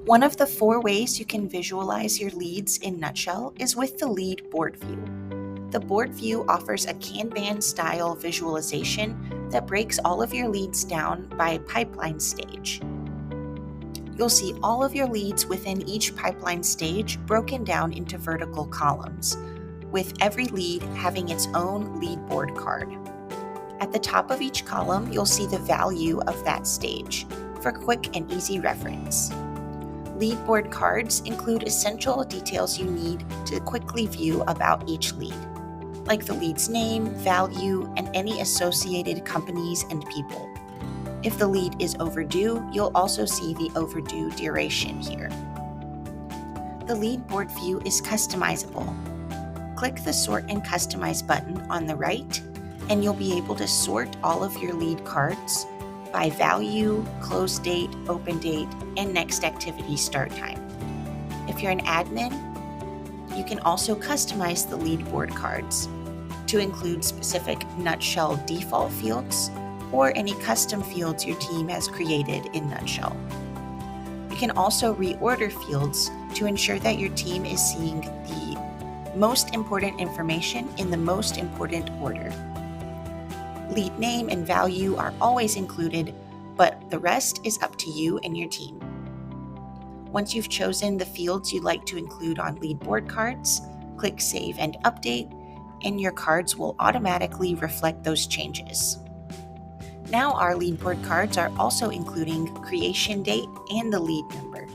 One of the 4 ways you can visualize your leads in Nutshell is with the lead board view. The board view offers a Kanban-style visualization that breaks all of your leads down by pipeline stage. You'll see all of your leads within each pipeline stage broken down into vertical columns, with every lead having its own lead board card. At the top of each column, you'll see the value of that stage for quick and easy reference. Lead board cards include essential details you need to quickly view about each lead, like the lead's name, value, and any associated companies and people. If the lead is overdue, you'll also see the overdue duration here. The lead board view is customizable. Click the Sort and Customize button on the right, and you'll be able to sort all of your lead cards by value, close date, open date, and next activity start time. If you're an admin, you can also customize the lead board cards to include specific Nutshell default fields or any custom fields your team has created in Nutshell. You can also reorder fields to ensure that your team is seeing the most important information in the most important order. Lead name and value are always included, but the rest is up to you and your team. Once you've chosen the fields you'd like to include on lead board cards, click Save and Update, and your cards will automatically reflect those changes. Now our lead board cards are also including creation date and the lead number.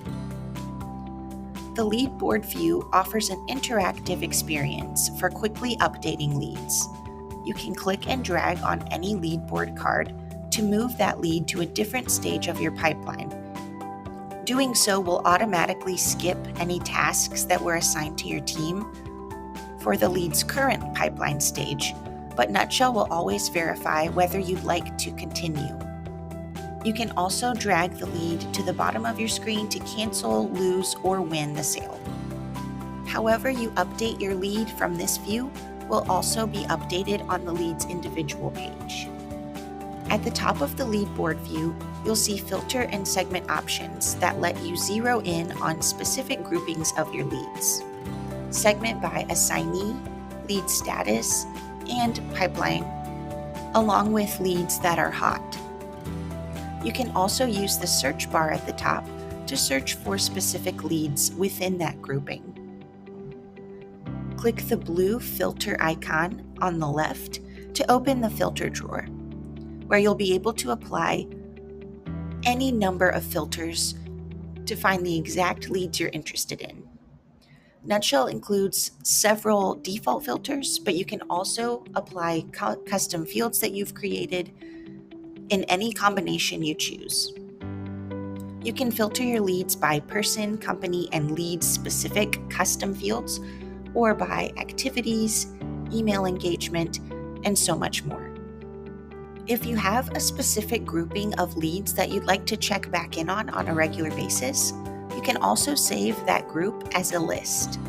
The lead board view offers an interactive experience for quickly updating leads. You can click and drag on any lead board card to move that lead to a different stage of your pipeline. Doing so will automatically skip any tasks that were assigned to your team for the lead's current pipeline stage, but Nutshell will always verify whether you'd like to continue. You can also drag the lead to the bottom of your screen to cancel, lose, or win the sale. However you update your lead from this view will also be updated on the lead's individual page. At the top of the lead board view, you'll see filter and segment options that let you zero in on specific groupings of your leads. Segment by assignee, lead status, and pipeline, along with leads that are hot. You can also use the search bar at the top to search for specific leads within that grouping. Click the blue filter icon on the left to open the filter drawer, where you'll be able to apply any number of filters to find the exact leads you're interested in. Nutshell includes several default filters, but you can also apply custom fields that you've created in any combination you choose. You can filter your leads by person, company, and lead-specific custom fields, or by activities, email engagement, and so much more. If you have a specific grouping of leads that you'd like to check back in on a regular basis, you can also save that group as a list.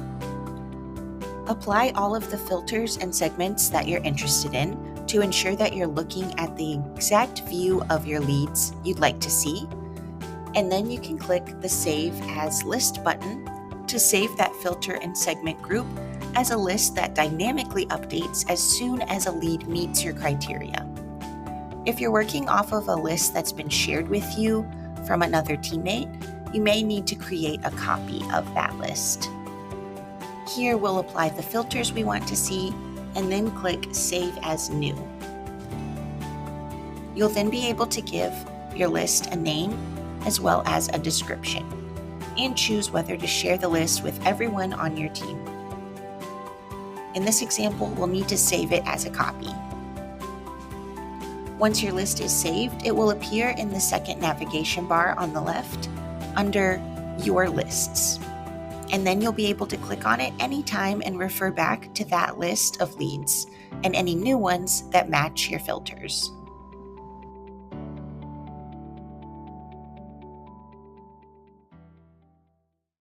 Apply all of the filters and segments that you're interested in to ensure that you're looking at the exact view of your leads you'd like to see, and then you can click the Save as List button to save that filter and segment group as a list that dynamically updates as soon as a lead meets your criteria. If you're working off of a list that's been shared with you from another teammate, you may need to create a copy of that list. Here we'll apply the filters we want to see and then click Save as New. You'll then be able to give your list a name as well as a description, and choose whether to share the list with everyone on your team. In this example, we'll need to save it as a copy. Once your list is saved, it will appear in the second navigation bar on the left under Your Lists. And then you'll be able to click on it anytime and refer back to that list of leads and any new ones that match your filters.